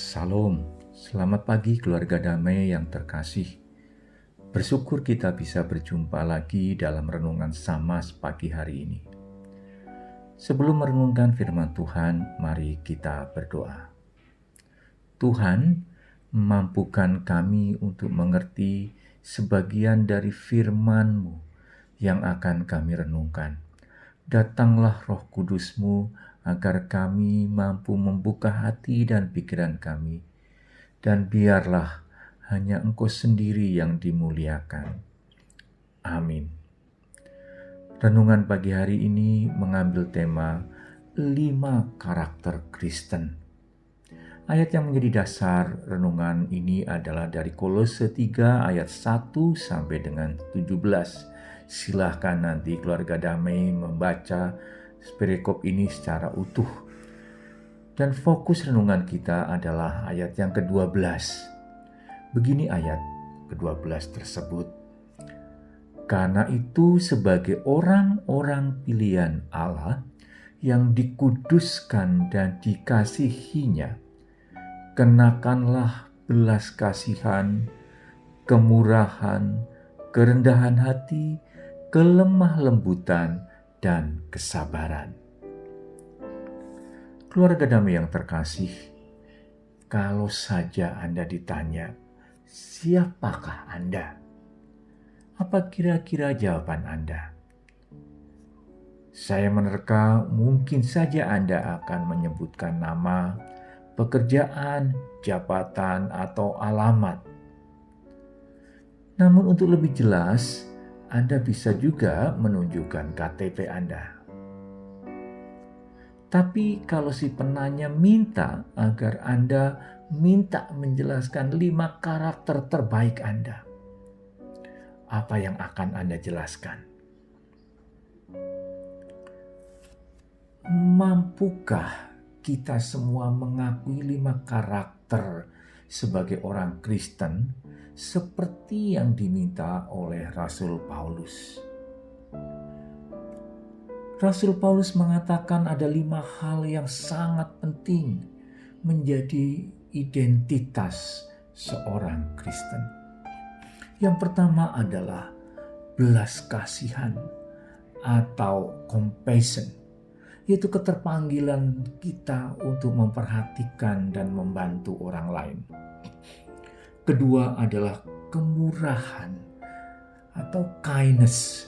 Salam, selamat pagi keluarga damai yang terkasih. Bersyukur kita bisa berjumpa lagi dalam renungan Samas pagi hari ini. Sebelum merenungkan firman Tuhan, mari kita berdoa. Tuhan, mampukan kami untuk mengerti sebagian dari firman-Mu yang akan kami renungkan. Datanglah Roh Kudus-Mu agar kami mampu membuka hati dan pikiran kami, dan biarlah hanya Engkau sendiri yang dimuliakan. Amin. Renungan pagi hari ini mengambil tema 5 karakter Kristen. Ayat yang menjadi dasar renungan ini adalah dari Kolose 3 ayat 1 sampai dengan 17. Silahkan nanti keluarga damai membaca perikop ini secara utuh. Dan fokus renungan kita adalah ayat yang ke-12. Begini ayat ke-12 tersebut. Karena itu sebagai orang-orang pilihan Allah yang dikuduskan dan dikasihinya, kenakanlah belas kasihan, kemurahan, kerendahan hati, kelemah lembutan, dan kesabaran. Keluarga damai yang terkasih, kalau saja Anda ditanya, siapakah Anda? Apa kira-kira jawaban Anda? Saya menerka mungkin saja Anda akan menyebutkan nama, pekerjaan, jabatan, atau alamat. Namun untuk lebih jelas, Anda bisa juga menunjukkan KTP Anda. Tapi kalau si penanya minta agar Anda minta menjelaskan 5 karakter terbaik Anda, apa yang akan Anda jelaskan? Mampukah kita semua mengakui 5 karakter sebagai orang Kristen seperti yang diminta oleh Rasul Paulus? Rasul Paulus mengatakan ada 5 hal yang sangat penting menjadi identitas seorang Kristen. Yang pertama adalah belas kasihan atau compassion, yaitu keterpanggilan kita untuk memperhatikan dan membantu orang lain. Kedua adalah kemurahan atau kindness,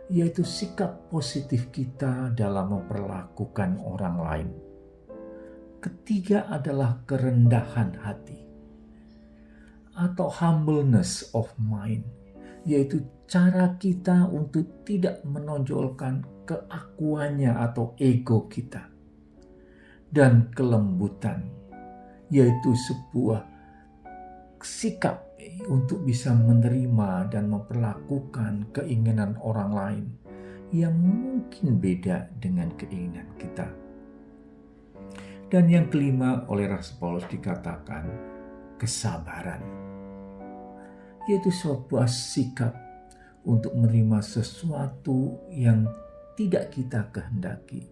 yaitu sikap positif kita dalam memperlakukan orang lain. Ketiga adalah kerendahan hati atau humbleness of mind, yaitu cara kita untuk tidak menonjolkan keakuannya atau ego kita. Dan kelembutan, yaitu sebuah sikap untuk bisa menerima dan memperlakukan keinginan orang lain yang mungkin beda dengan keinginan kita. Dan yang kelima oleh Rasul Paulus dikatakan kesabaran, yaitu sebuah sikap untuk menerima sesuatu yang tidak kita kehendaki,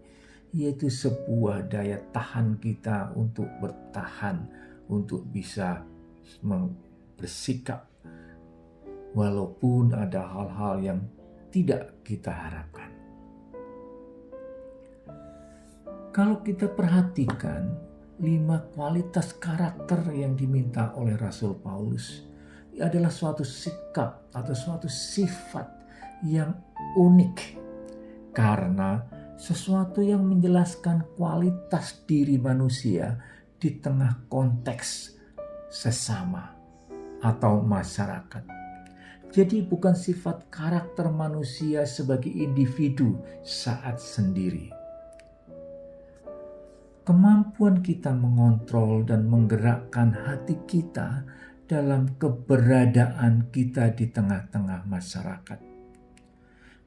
yaitu sebuah daya tahan kita untuk bertahan, untuk bisa bersikap walaupun ada hal-hal yang tidak kita harapkan. Kalau kita perhatikan 5 kualitas karakter yang diminta oleh Rasul Paulus adalah suatu sikap atau suatu sifat yang unik, karena sesuatu yang menjelaskan kualitas diri manusia di tengah konteks sesama atau masyarakat. Jadi bukan sifat karakter manusia sebagai individu saat sendiri. Kemampuan kita mengontrol dan menggerakkan hati kita dalam keberadaan kita di tengah-tengah masyarakat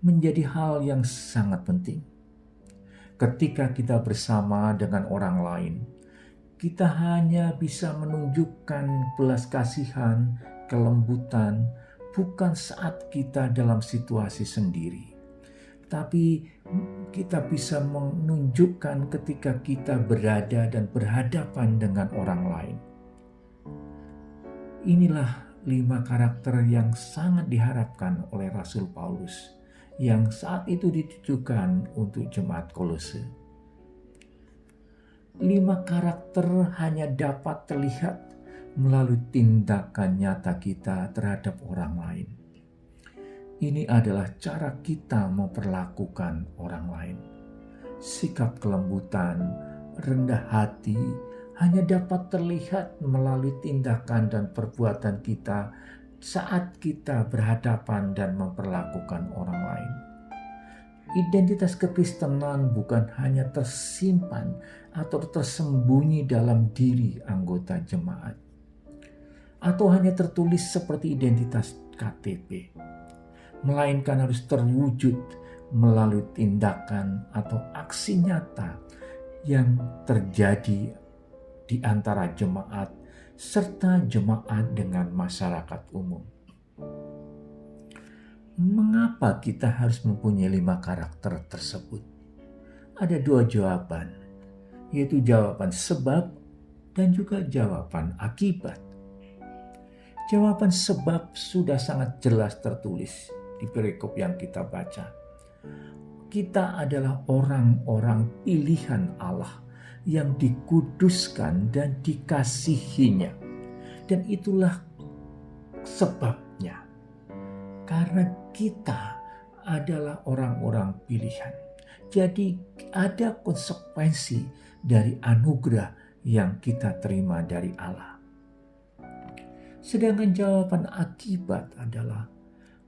menjadi hal yang sangat penting. Ketika kita bersama dengan orang lain, kita hanya bisa menunjukkan belas kasihan, kelembutan, bukan saat kita dalam situasi sendiri, tapi kita bisa menunjukkan ketika kita berada dan berhadapan dengan orang lain. Inilah 5 karakter yang sangat diharapkan oleh Rasul Paulus yang saat itu ditujukan untuk jemaat Kolose. 5 karakter hanya dapat terlihat melalui tindakan nyata kita terhadap orang lain. Ini adalah cara kita memperlakukan orang lain. Sikap kelembutan, rendah hati hanya dapat terlihat melalui tindakan dan perbuatan kita saat kita berhadapan dan memperlakukan orang lain. Identitas kekristenan bukan hanya tersimpan atau tersembunyi dalam diri anggota jemaat, atau hanya tertulis seperti identitas KTP, melainkan harus terwujud melalui tindakan atau aksi nyata yang terjadi di antara jemaat serta jemaat dengan masyarakat umum. Mengapa kita harus mempunyai 5 karakter tersebut? Ada 2 jawaban, yaitu jawaban sebab dan juga jawaban akibat. Jawaban sebab sudah sangat jelas tertulis di perikop yang kita baca. Kita adalah orang-orang pilihan Allah yang dikuduskan dan dikasihinya. Dan itulah sebabnya. Karena kita adalah orang-orang pilihan. Jadi ada konsekuensi dari anugerah yang kita terima dari Allah. Sedangkan jawaban akibat adalah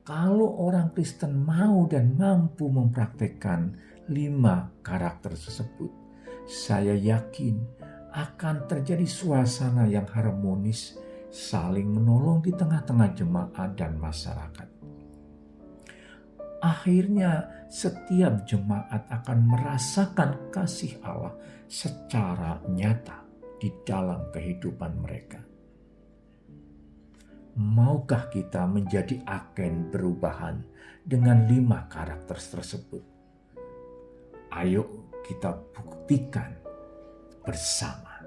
kalau orang Kristen mau dan mampu mempraktekkan 5 karakter tersebut, saya yakin akan terjadi suasana yang harmonis, saling menolong di tengah-tengah jemaat dan masyarakat. Akhirnya setiap jemaat akan merasakan kasih Allah secara nyata di dalam kehidupan mereka. Maukah kita menjadi agen perubahan dengan 5 karakter tersebut? Ayo kita buktikan bersama.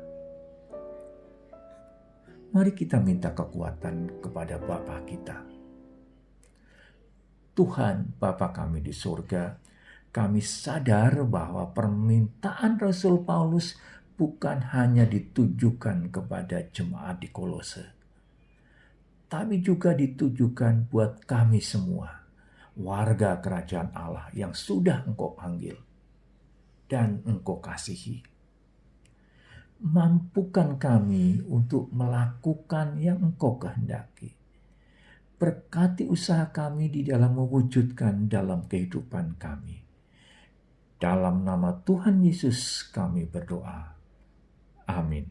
Mari kita minta kekuatan kepada Bapa kita. Tuhan Bapa kami di surga, kami sadar bahwa permintaan Rasul Paulus bukan hanya ditujukan kepada jemaat di Kolose, tapi juga ditujukan buat kami semua, warga kerajaan Allah yang sudah Engkau panggil dan Engkau kasihi. Mampukan kami untuk melakukan yang Engkau kehendaki. Berkati usaha kami di dalam mewujudkan dalam kehidupan kami. Dalam nama Tuhan Yesus kami berdoa. Amin.